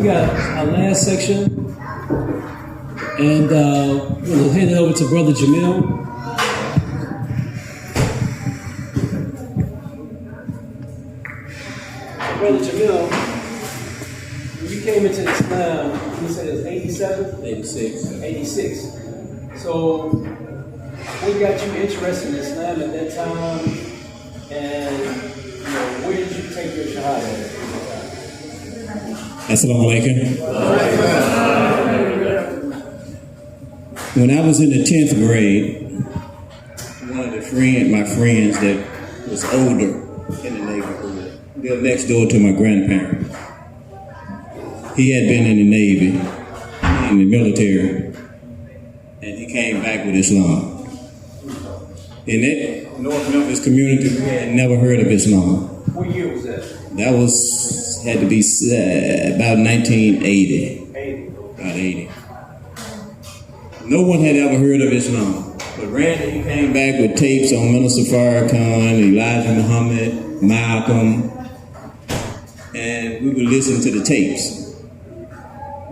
we got our last section, and we'll hand it over to Brother Jamil. Brother Jamil, when you came into Islam, you said it was 87? 86. So, what got you interested in Islam at that time, and where did you take your shahada? Assalamu alaikum. When I was in the 10th grade, one of my friends that was older in the neighborhood lived next door to my grandparents. He had been in the Navy, in the military, and he came back with Islam. In that North Memphis community, we had never heard of Islam. What year was that? That had to be about 1980. About 80. No one had ever heard of Islam. But Randy came back with tapes on Minister Farrakhan, Elijah Muhammad, Malcolm, and we would listen to the tapes.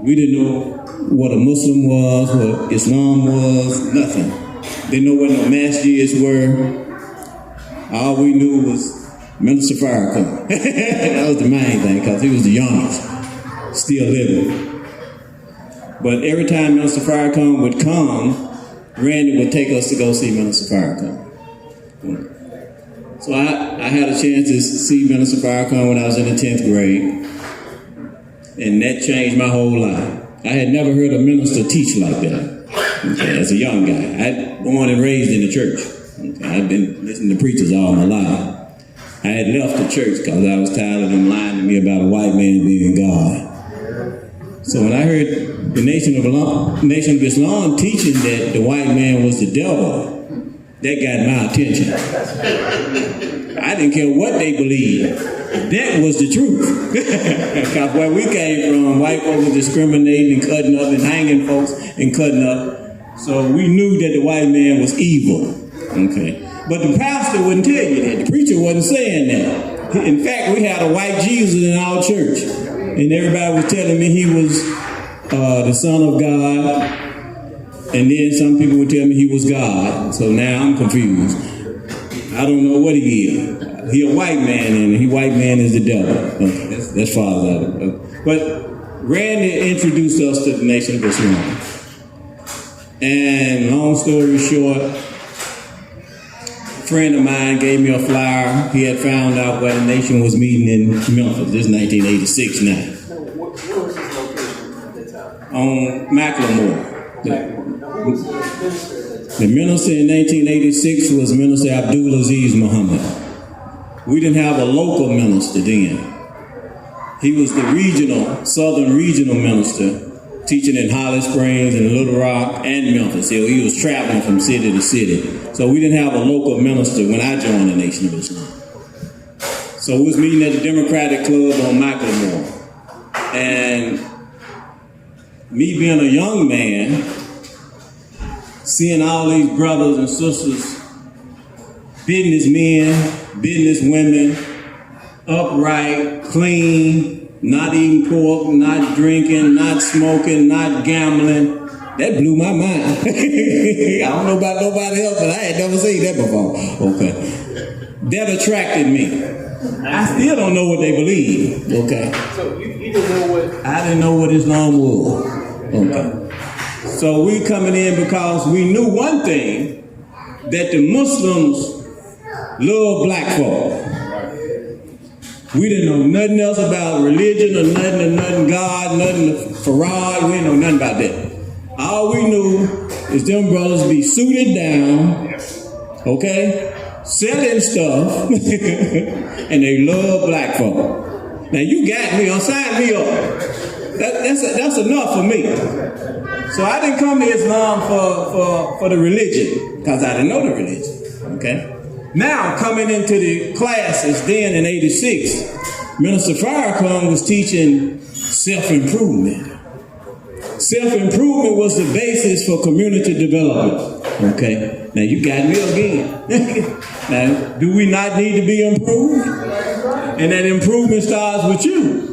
We didn't know what a Muslim was, what Islam was, nothing. Didn't know what no masjids were. All we knew was Minister Farrakhan. That was the main thing, because he was the youngest, still living. But every time Minister Farrakhan would come, Randy would take us to go see Minister Farrakhan. So I had a chance to see Minister Farrakhan when I was in the 10th grade, and that changed my whole life. I had never heard a minister teach like that. Okay, as a young guy. I'd born and raised in the church. Okay, I'd been listening to preachers all my life. I had left the church because I was tired of them lying to me about a white man being God. So when I heard the Nation of Islam teaching that the white man was the devil, that got my attention. I didn't care what they believed. That was the truth. Because where we came from, white folks were discriminating and cutting up and hanging folks and cutting up. So we knew that the white man was evil. Okay. But the pastor wouldn't tell you that. The preacher wasn't saying that. In fact, we had a white Jesus in our church. And everybody was telling me he was the Son of God. And then some people would tell me he was God. So now I'm confused. I don't know what he is. He a white man, and white man is the devil. Okay, that's far as I know. But Randy introduced us to the Nation of Islam. And long story short, a friend of mine gave me a flyer. He had found out where the nation was meeting in Memphis. This is 1986 now. What was his location at that time? On Macklemore. Who was the minister at that time? The minister in 1986 was Minister Abdulaziz Muhammad. We didn't have a local minister then. He was the southern regional minister, teaching in Holly Springs and Little Rock and Memphis. So he was traveling from city to city. So we didn't have a local minister when I joined the Nation of Islam. So we was meeting at the Democratic Club on Macklemore. And me being a young man, seeing all these brothers and sisters, businessmen, businesswomen, upright, clean, not eating pork, not drinking, not smoking, not gambling. That blew my mind. I don't know about nobody else, but I had never seen that before. Okay. That attracted me. I still don't know what they believe. Okay. So you didn't know what? I didn't know what Islam was. Okay. So we coming in because we knew one thing, that the Muslims love black folk. We didn't know nothing else about religion or nothing God, nothing Farad. We didn't know nothing about that. All we knew is them brothers be suited down, okay, selling stuff, and they love black folk. Now you got me, sign me up. That's enough for me. So I didn't come to Islam for the religion, because I didn't know the religion, okay? Now, coming into the classes then in 86, Minister Farrakhan was teaching self-improvement. Self-improvement was the basis for community development, okay? Now, you got me again. Now, do we not need to be improved? And that improvement starts with you.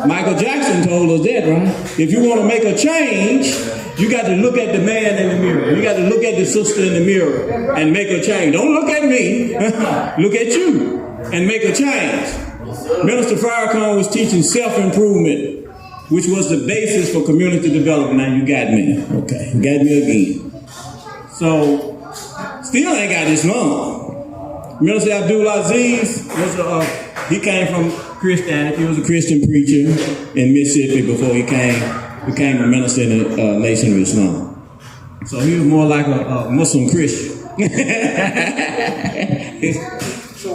Michael Jackson told us that, right? If you want to make a change, you got to look at the man in the mirror. You got to look at the sister in the mirror and make a change. Don't look at me. Look at you and make a change. Minister Farrakhan was teaching self-improvement, which was the basis for community development. Now you got me. Okay, you got me again. So, still ain't got this long. Minister Abdul Aziz he came from Christianity. He was a Christian preacher in Mississippi before he became a minister in the Nation of Islam. So he was more like a Muslim Christian. So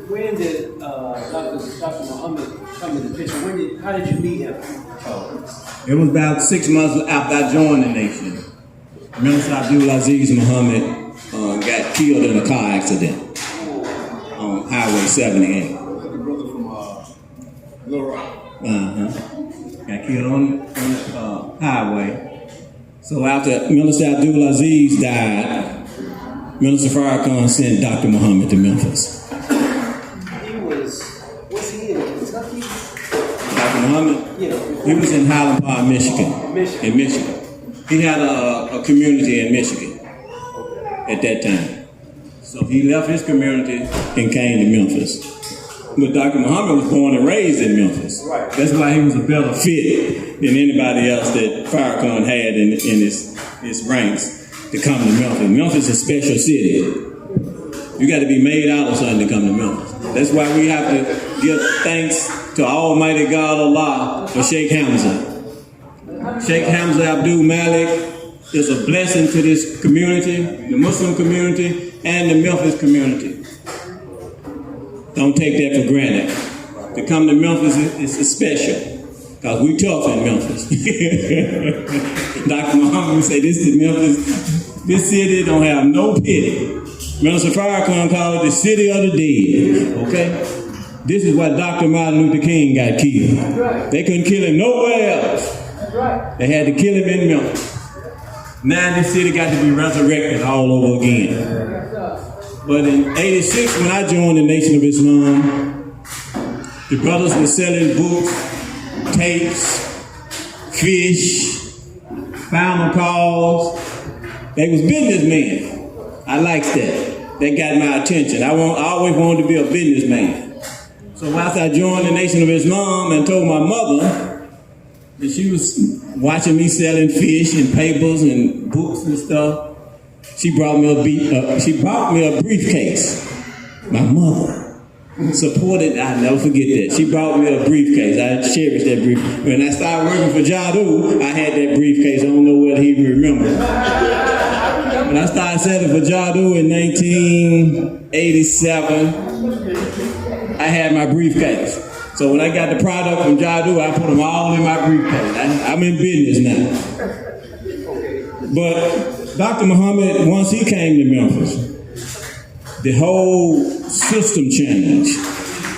when did Dr. Muhammad come in the picture? How did you meet him? It was about 6 months after I joined the nation. Minister Abdul Aziz Muhammad got killed in a car accident on Highway 78. The brother from Little Rock. Got killed on the highway. So after Minister Abdul Aziz died, Minister Farrakhan sent Dr. Muhammad to Memphis. Was he in Kentucky? Dr. Muhammad? Yeah. He was in Highland Park, Michigan. In Michigan. He had a community in Michigan at that time. So he left his community and came to Memphis. But Dr. Muhammad was born and raised in Memphis. Right. That's why he was a better fit than anybody else that Farrakhan had in his ranks to come to Memphis. Memphis is a special city. You got to be made out of something to come to Memphis. That's why we have to give thanks to Almighty God Allah for Sheikh Hamza. Sheikh Hamza Abdul Malik is a blessing to this community, the Muslim community, and the Memphis community. Don't take that for granted. To come to Memphis is special, because we tough in Memphis. Dr. Muhammad would say, this city don't have no pity. Minister Farrakhan called it the city of the dead, okay? This is why Dr. Martin Luther King got killed. They couldn't kill him nowhere else. They had to kill him in Memphis. Now this city got to be resurrected all over again. But in '86, when I joined the Nation of Islam, the brothers were selling books, tapes, fish, final calls. They was businessmen. I liked that. That got my attention. I always wanted to be a businessman. So after I joined the Nation of Islam and told my mother that she was watching me selling fish and papers and books and stuff, she brought me a briefcase. My mother supported, I'll never forget that. She brought me a briefcase. I cherished that briefcase. When I started working for Jadu, I had that briefcase. I don't know whether he even remembers. When I started selling for Jadu in 1987, I had my briefcase. So when I got the product from Jadu, I put them all in my briefcase. I'm in business now. But Dr. Muhammad, once he came to Memphis, the whole system changed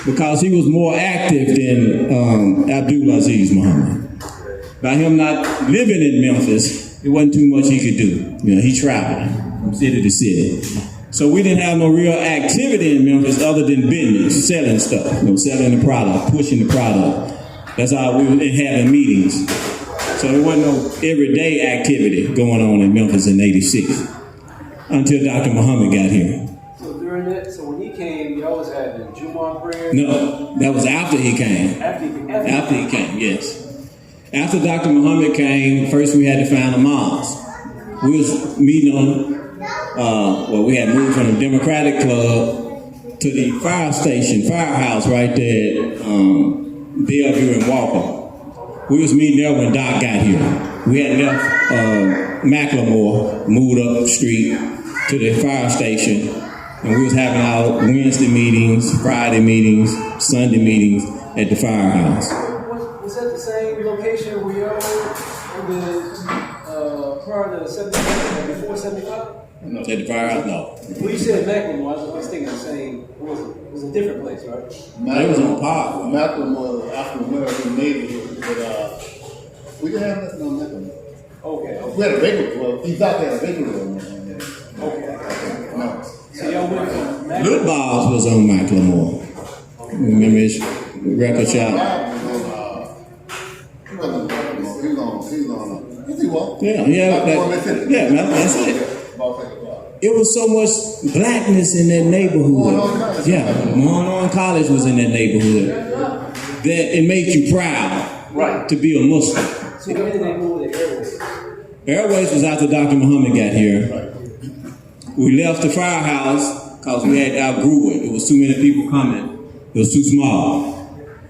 because he was more active than Abdul Aziz Muhammad. By him not living in Memphis, it wasn't too much he could do. You know, he traveled from city to city. So we didn't have no real activity in Memphis other than business, selling stuff, selling the product, pushing the product. That's how we were having meetings. So there wasn't no everyday activity going on in Memphis in '86 until Dr. Muhammad got here. So during that, so when he came, y'all was having Jumu'ah prayer? No, that was after he came. After he came, yes. After Dr. Muhammad came, first we had to find a mosque. We was meeting on, we had moved from the Democratic Club to the firehouse right there at Bellevue and Walker. We was meeting there when Doc got here. We had left Macklemore, moved up the street to the fire station, and we was having our Wednesday meetings, Friday meetings, Sunday meetings at the firehouse. Was that the same location where y'all were prior to 75, before 75? No. At the firehouse? No. Well, you said Macklemore, I was thinking the same, it was a different place, right? It was on Park. Macklemore was African-American neighborhood, but we didn't have nothing on Macklemore. Okay. We had a bakery club. He thought they had a bakery club on there. Okay. No. So y'all went from Macklemore? Little Balls was on Macklemore. Remember his record shop? Yes, he was. That's it. It was so much blackness in that neighborhood. Monon College was in that neighborhood. That it made you proud to be a Muslim. So where did they move the Airways? Airways was after Dr. Muhammad got here. We left the firehouse because we had outgrew it. It was too many people coming. It was too small.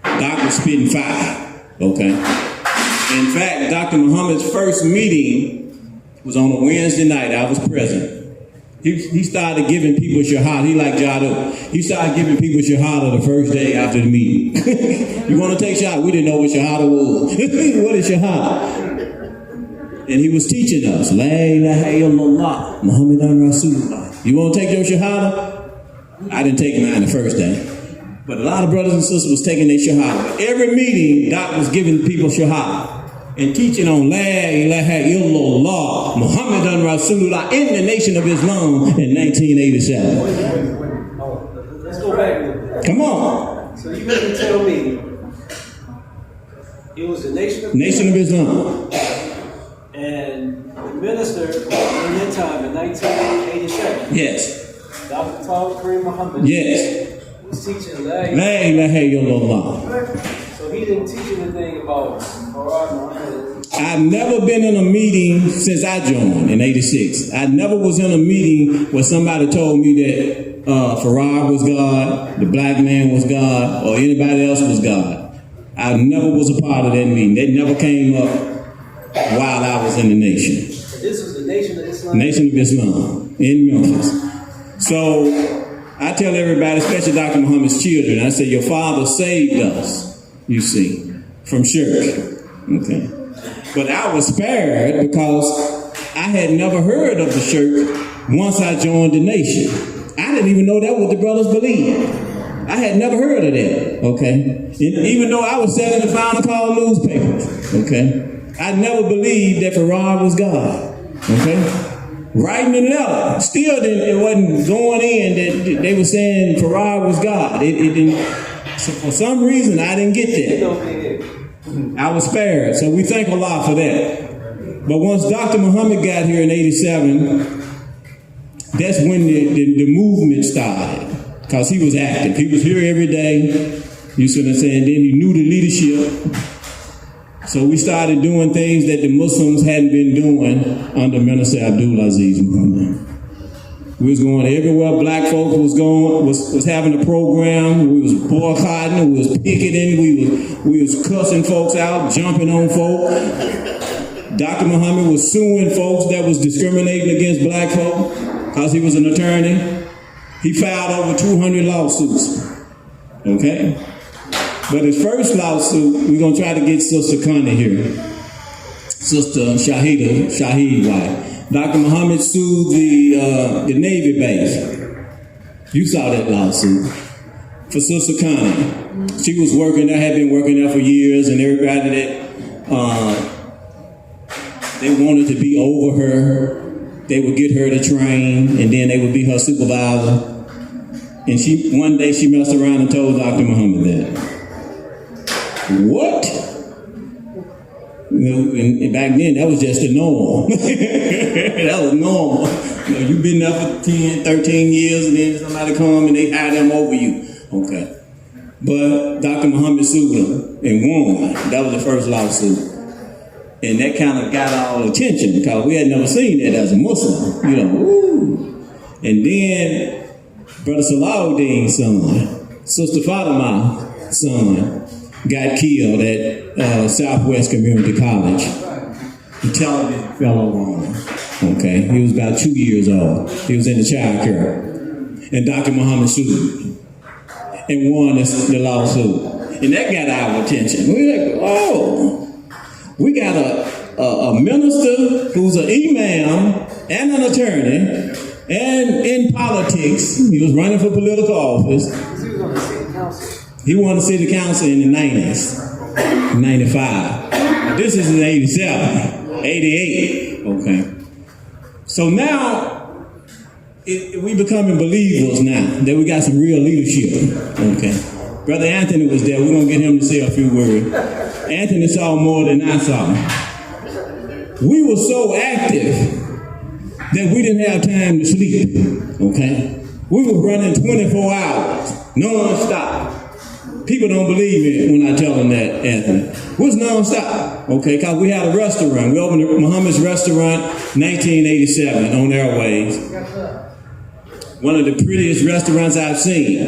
Doc was spitting fire. Okay. In fact, Dr. Muhammad's first meeting was on a Wednesday night. I was present. He started giving people shahada. He like Jado. He started giving people shahada the first day after the meeting. You want to take shahada? We didn't know what shahada was. What is shahada? And he was teaching us, La ilaha illallah, Muhammadan Rasulullah. You want to take your shahada? I didn't take mine the first day. But a lot of brothers and sisters was taking their shahada. Every meeting, Doc was giving people shahada and teaching on La ilaha illallah, Muhammadan Rasulullah in the Nation of Islam in 1987. Let's go back a little bit. Come on. So you mean to tell me it was the Nation of Islam. And the minister in that time in 1987. Yes. Dr. Tawfiq Kareem Muhammad. Yes. Was teaching La ilaha illallah. So he didn't teach anything about Farad Muhammad. I've never been in a meeting since I joined in 86. I never was in a meeting where somebody told me that Farad was God, the black man was God, or anybody else was God. I never was a part of that meeting. That never came up while I was in the nation. This was the Nation of Islam? Nation of Islam in Memphis. So I tell everybody, especially Dr. Muhammad's children, I say, your father saved us, you see, from shirk. Okay. But I was spared because I had never heard of the shirk once I joined the nation. I didn't even know that what the brothers believed. I had never heard of that, okay? And even though I was selling the Final Call newspapers, okay? I never believed that Farad was God, okay? Writing the letter, still it wasn't going in that they were saying Farad was God. It didn't. So for some reason, I didn't get that. I was spared, so we thank Allah for that. But once Dr. Muhammad got here in 87, that's when the movement started, because he was active. He was here every day, you see what I'm saying? Then he knew the leadership. So we started doing things that the Muslims hadn't been doing under Minister Abdul Aziz Muhammad. We was going everywhere black folks was having a program. We was boycotting, we was picketing, we was cussing folks out, jumping on folk. Dr. Muhammad was suing folks that was discriminating against black folk because he was an attorney. He filed over 200 lawsuits. Okay? But his first lawsuit, we're going to try to get Sister Connie here. Sister Shaheed wife. Dr. Muhammad sued the Navy base. You saw that lawsuit. For Sister Connie. She was working there, had been working there for years, and everybody that they wanted to be over her, they would get her to train, and then they would be her supervisor. And one day she messed around and told Dr. Muhammad that. What? You know, and back then, that was just the norm. That was normal. You know, you've been there for 10, 13 years, and then somebody come and they hire them over you. Okay. But Dr. Muhammad sued him and won. That was the first lawsuit. And that kind of got our attention because we had never seen that as a Muslim. You know, woo. And then Brother Salahuddin's son, Sister Fatima's son, got killed at Southwest Community College. The television fell over him. Okay, he was about 2 years old. He was in the child care. And Dr. Muhammad sued and won the lawsuit. And that got our attention. We were like, oh, we got a minister who's an imam and an attorney and in politics. He was running for political office. He was on the city council. He won the city council in the 90s, 95. This is in 87, 88, okay. So now, we becoming believers now, that we got some real leadership, okay. Brother Anthony was there, we're gonna get him to say a few words. Anthony saw more than I saw. We were so active that we didn't have time to sleep, okay? We were running 24 hours, non-stop. People don't believe me when I tell them that, Anthony. What's non-stop? Okay, because we had a restaurant. We opened Muhammad's Restaurant 1987 on Airways. One of the prettiest restaurants I've seen,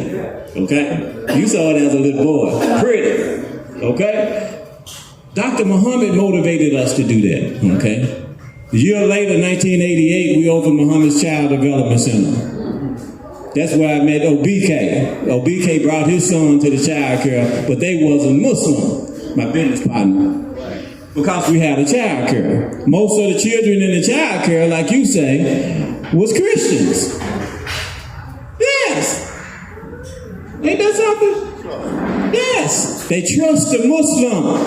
okay? You saw it as a little boy. Pretty, okay? Dr. Muhammad motivated us to do that, okay? A year later, 1988, we opened Muhammad's Child Development Center. That's where I met OBK. OBK brought his son to the child care, but they wasn't Muslim, my business partner, because we had a child care. Most of the children in the child care, like you say, was Christians. Yes. Ain't that something? Yes. They trust the Muslim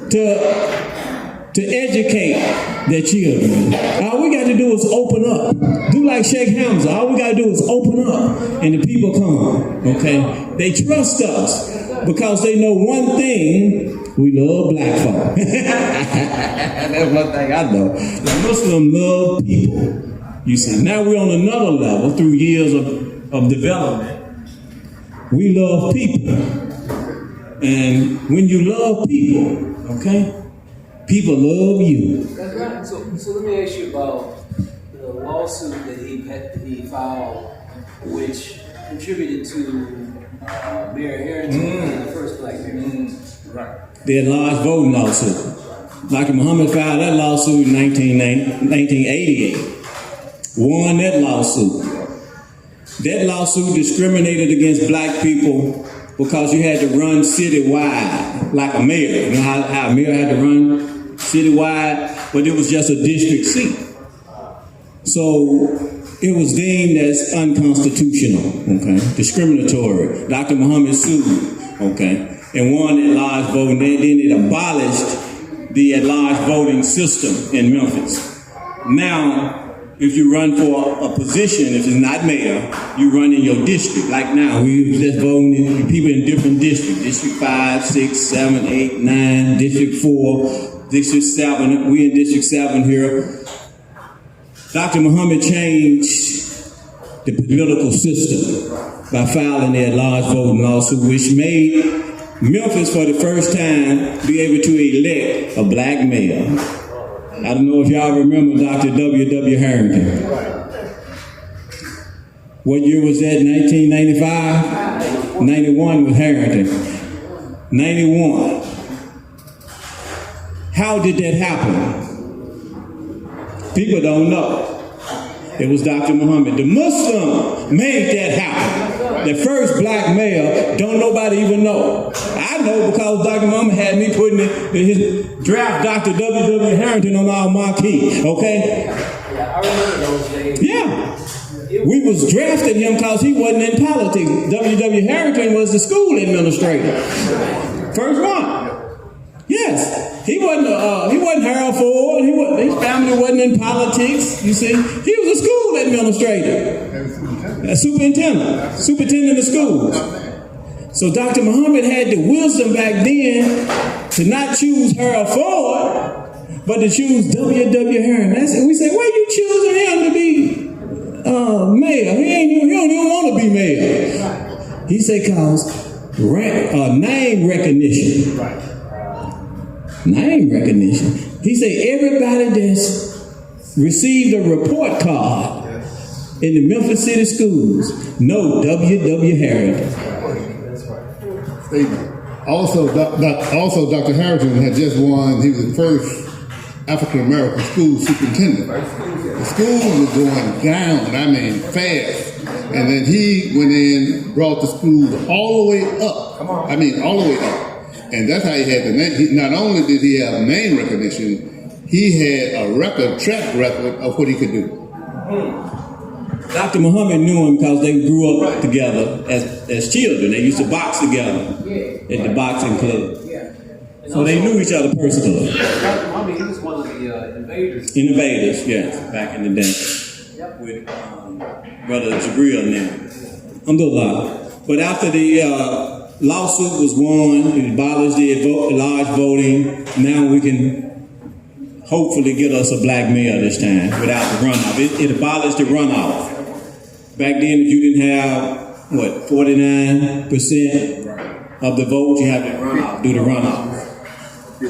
to educate their children. All we got to do is open up. Do like Sheikh Hamza. All we got to do is open up and the people come, okay? They trust us because they know one thing: we love black folk. That's one thing I know. The Muslim love people. You see, now we're on another level through years of development. We love people. And when you love people, okay, people love you. That's right. So let me ask you about the lawsuit that he filed, which contributed to Mayor Harrington being the first black mayor. Right. The enlarged voting lawsuit. Dr. Muhammad filed that lawsuit in 1988. Won that lawsuit. That lawsuit discriminated against black people because you had to run citywide like a mayor. You know how a mayor had to run citywide, but it was just a district seat. So it was deemed as unconstitutional, okay, discriminatory. Dr. Muhammad sued, okay, and won at large voting. Then it abolished the at-large voting system in Memphis. Now, if you run for a position, if it's not mayor, you run in your district. Like now, we just voting in people in different districts. District 5, 6, 7, 8, 9, District 4, District 7. We in District 7 here. Dr. Muhammad changed the political system by filing the at-large voting lawsuit, which made Memphis for the first time be able to elect a black mayor. I don't know if y'all remember Dr. W.W. Harrington. What year was that? 1995? 91 was Harrington. 91. How did that happen? People don't know. It was Dr. Muhammad. The Muslim made that happen. The first black mayor, don't nobody even know. I know because Dr. Muhammad had me putting his draft Dr. W.W. Harrington on our marquee, okay? Yeah, I remember those days. Yeah. We was drafting him because he wasn't in politics. W.W. Harrington was the school administrator. First one. Yes. He wasn't Harold Ford. His family wasn't in politics, you see. He was a school administrator. A superintendent of schools. So Dr. Muhammad had the wisdom back then to not choose Harold Ford, but to choose W.W. Harrington. We say, why you choosing him to be mayor? He don't even want to be mayor. He said, cause name recognition. Name recognition. He said, everybody that's received a report card in the Memphis City schools know W.W. Harrington. Also, Dr. Harrington had just won. He was the first African American school superintendent. The schools were going down. I mean, fast. And then he went in, brought the schools all the way up. I mean, all the way up. And that's how he had the name. Not only did he have name recognition, he had a track record of what he could do. Dr. Muhammad knew him because they grew up together as children. They used to box together at the boxing club. So they knew each other personally. Dr. Muhammad, he was one of the invaders. Innovators, yes, back in the day. With Brother Jabril now. Alhamdulillah. But after the lawsuit was won. It abolished the large voting. Now we can hopefully get us a black mayor this time without the runoff. It abolished the runoff. Back then, if you didn't have, 49% of the vote, you have to do the runoff.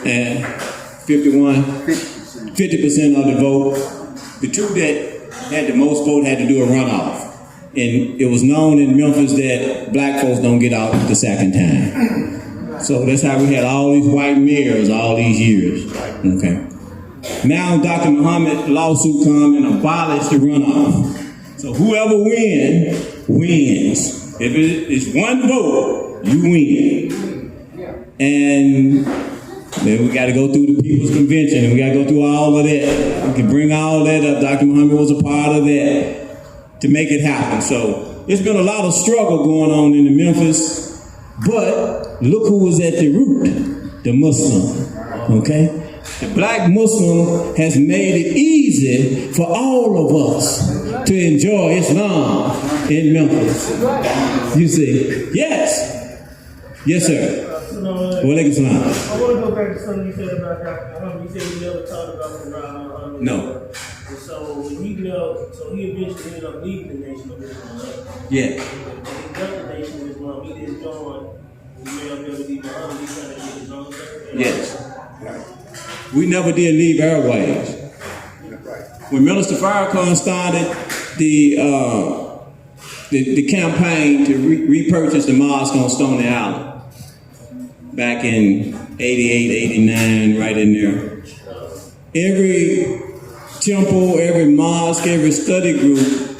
And 50% of the vote, the two that had the most vote had to do a runoff. And it was known in Memphis that black folks don't get out the second time. So that's how we had all these white mayors all these years. Okay. Now Dr. Muhammad lawsuit come and abolish the runoff. So whoever wins. If it's one vote, you win. And then we got to go through the People's Convention, and we got to go through all of that. We can bring all that up. Dr. Muhammad was a part of that to make it happen. So it's been a lot of struggle going on in Memphis, but look who was at the root, the Muslim, okay? The black Muslim has made it easy for all of us to enjoy Islam in Memphis. You see? Yes. Yes, sir. Walaikum salam. I want to go back to something you said about Dr. Muhammad. You said we never talked about Quran. No. And so when he left, so he eventually ended up leaving the Nation of Islam. Yeah. When he left the Nation of Islam, he didn't join the male Melody Muhammad. He tried to get his own thing. Yes. We never did leave Airways. When Minister Farrakhan started the campaign to repurchase the mosque on Stony Island back in 88, 89, right in there, every temple, every mosque, every study group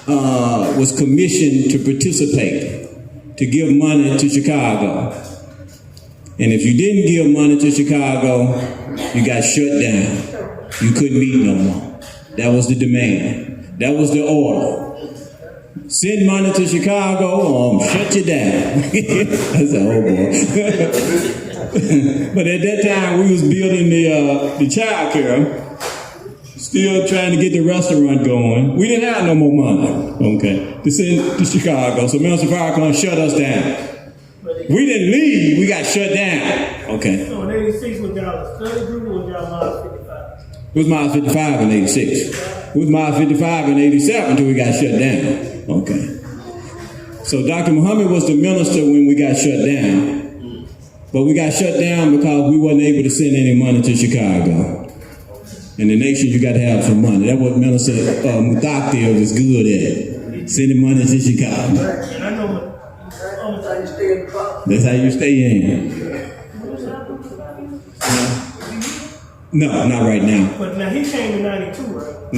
was commissioned to participate, to give money to Chicago. And if you didn't give money to Chicago, you got shut down. You couldn't meet no more. That was the demand. That was the order. Send money to Chicago or shut you down. That's a whole boy. But at that time, we was building the child care, still trying to get the restaurant going. We didn't have no more money, okay, to send to Chicago. So Minister Farrakhan shut us down. We didn't leave, we got shut down. Okay. So in 86, was y'all a study group or was y'all Miles 55? It was Miles 55 in 86. It was Miles 55 in 87 until we got shut down. Okay. So Dr. Muhammad was the minister when we got shut down. But we got shut down because we wasn't able to send any money to Chicago. In the nation, you got to have some money. That's what Minister Mutaktir was good at, sending money to Chicago. And I know That's how you stay in. No, not right now. But now he came in 92, right?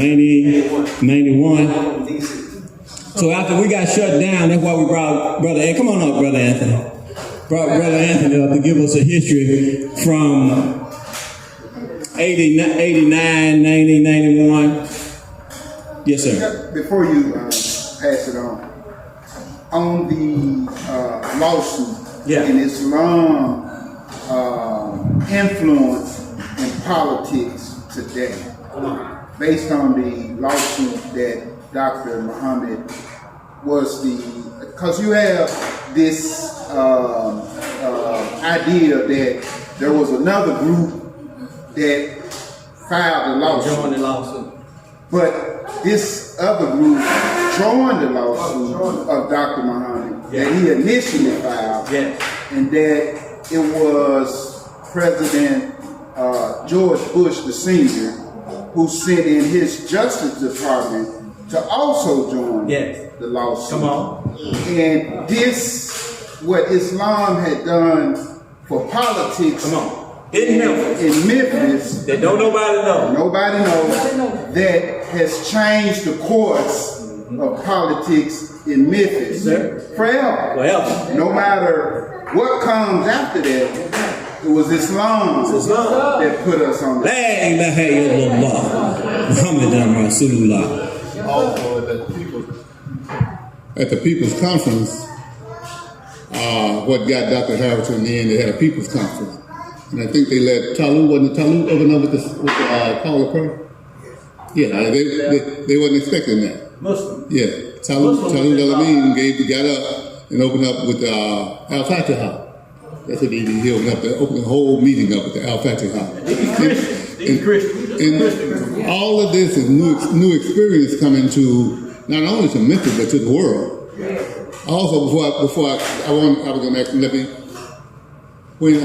91. So after we got shut down, that's why we brought Brother Anthony. Come on up, Brother Anthony. Brought Brother Anthony up to give us a history from 89, 90, 91. Yes, sir. Before you pass it on the lawsuit in Islam influence in politics today, based on the lawsuit that Dr. Muhammad was because you have this idea that there was another group that filed the lawsuit. Joined the lawsuit. But this other group joined the lawsuit of Dr. Muhammad that he initially filed, and that it was President George Bush the Senior who sent in his Justice Department to also join the lawsuit. Come on. And this, what Islam had done for politics In Memphis, that don't nobody know. Nobody knows. That has changed the course of politics in Memphis forever. No matter what comes after that, it was Islam that put us on La ilaha illallah, Muhammadan Rasulullah. Also, at the People's Conference, what got Dr. Harrison in the end, they had a People's Conference. And I think they let wasn't Talu open up with the call of prayer? Yeah, they wasn't expecting that. Muslim. Yeah, Talu Delamin got up and opened up with the Al-Fatiha. That's what they did. He opened the whole meeting up with the Al-Fatiha. And all of this is new experience coming to not only to Memphis but to the world. Also, before I was going to ask Libby, when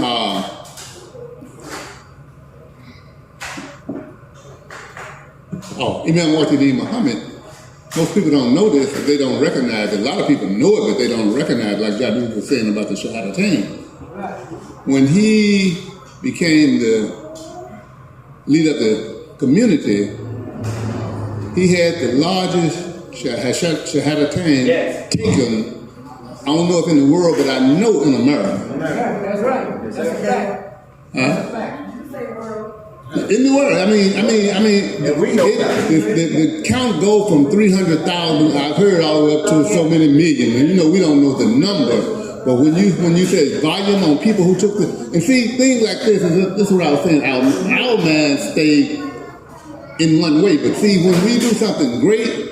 Imam Wahid Muhammad, most people don't know this, they don't recognize it. A lot of people know it, but they don't recognize, like Jadu was saying about the Shahadatain. When he became the leader of the community, he had the largest Shahadatain taken, I don't know if in the world, but I know in America. That's right. That's a fact. That's a fact. In the world, I mean, the count go from 300,000. I've heard all the way up to so many million, and we don't know the number. But when you say volume on people who took and see things like this is what I was saying. Our mind stay in one way, but see when we do something great,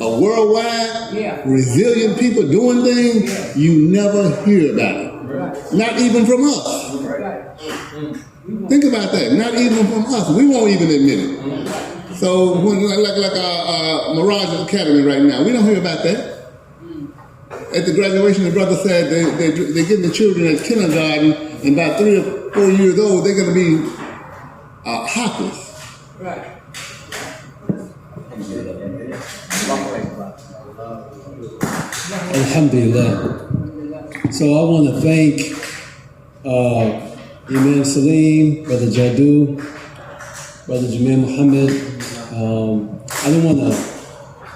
a worldwide, resilient people doing things, you never hear about it. Not even from us. Think about that. Not even from us. We won't even admit it. So, when, like Mirage Academy right now, we don't hear about that. At the graduation, the brother said they're getting the children at kindergarten, and about 3 or 4 years old, they're going to be hoppers. Right. Alhamdulillah. So I want to thank Imam Salim, Brother Jadu, Brother Jamil Muhammad. I don't want to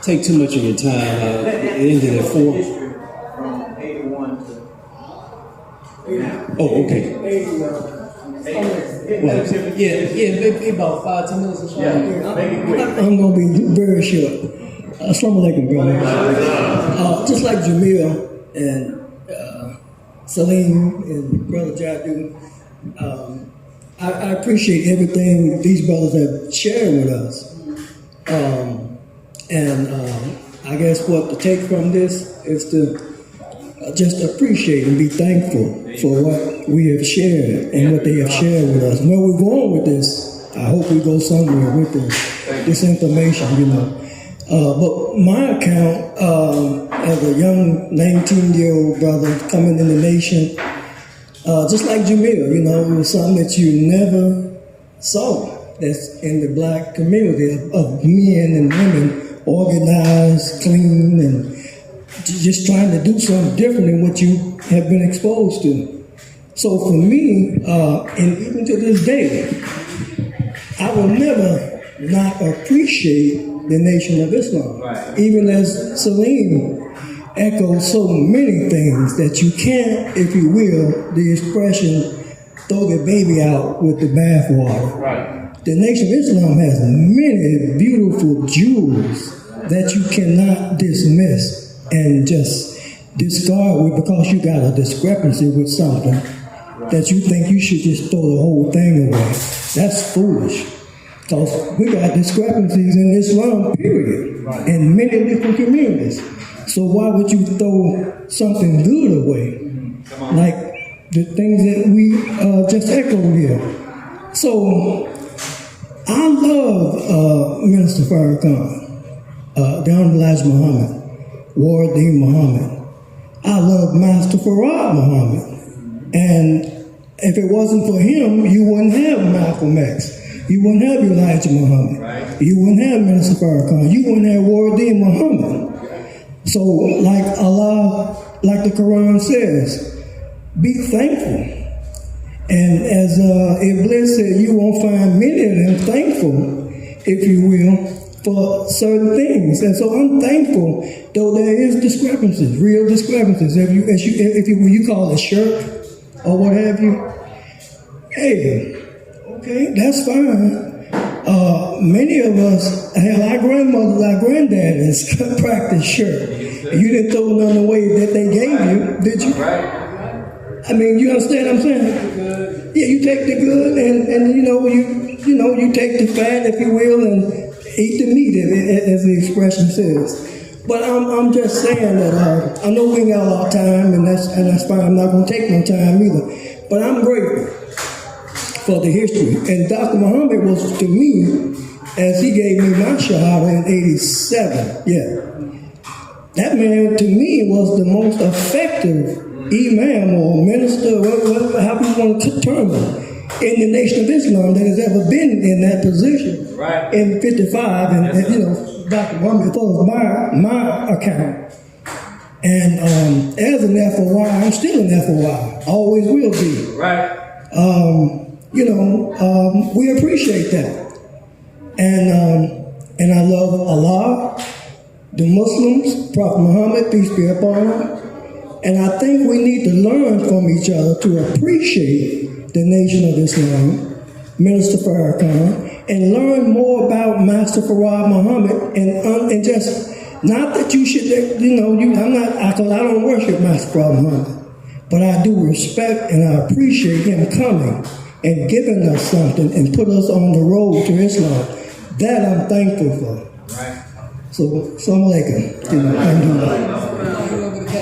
take too much of your time. It ended at 4. From 81 to... Oh, okay. Well, maybe about 5-10 minutes or so. I'm going to be very short. Assalamu alaikum, brother. Just like Jamil and Salim and Brother Jadu, I appreciate everything these brothers have shared with us. I guess what to take from this is to just appreciate and be thankful for what we have shared and what they have shared with us. Where we're going with this, I hope we go somewhere with this information, But my account as a young 19-year-old brother coming in the nation, just like Jamil, it was something that you never saw that's in the black community of men and women organized, clean, and just trying to do something different than what you have been exposed to. So for me, and even to this day, I will never not appreciate the Nation of Islam. Right. Even as Salim echoed so many things that you can't, if you will, the expression, throw the baby out with the bathwater. Right. The Nation of Islam has many beautiful jewels that you cannot dismiss and just discard with because you got a discrepancy with something that you think you should just throw the whole thing away. That's foolish. Because we got discrepancies in Islam, period, in many different communities. So why would you throw something good away? Like the things that we just echoed here. So I love Minister Farrakhan, Down Elijah Muhammad, Wardeen Muhammad. I love Master Farad Muhammad. And if it wasn't for him, you wouldn't have Malcolm X. You wouldn't have Elijah Muhammad. Right. You wouldn't have Minister Farrakhan. You wouldn't have Wardeen Muhammad. So, like Allah, like the Quran says, be thankful. And as Iblis said, you won't find many of them thankful, if you will, for certain things. And so I'm thankful, though there is discrepancies, real discrepancies. If you call it shirk or what have you, hey, okay, that's fine. Many of us, our grandmothers, our granddads practice shirk. You didn't throw none away that they gave you, did you? Right. I mean, you understand what I'm saying? Yeah, you take the good and you take the fat, if you will, and eat the meat, as the expression says. But I'm just saying that I know we ain't got a lot of time, and that's fine. I'm not going to take no time either. But I'm grateful for the history. And Dr. Muhammad was to me, as he gave me my shahada in '87. Yeah, that man to me was the most effective imam or minister, whatever, however you want to term it, in the Nation of Islam that has ever been in that position. Right. In '55, and you know. Dr. Muhammad, as far as my account. And as an FOI, I'm still an FOI. Always will be. Right. We appreciate that. And I love Allah, the Muslims, Prophet Muhammad, peace be upon him. And I think we need to learn from each other to appreciate the Nation of Islam, Minister Farrakhan, and learn more about Master Farad Muhammad, and just, not that you should, I don't worship Master Farad Muhammad, but I do respect and I appreciate him coming and giving us something and put us on the road to Islam. That I'm thankful for. Right. So, Assalamu alaikum.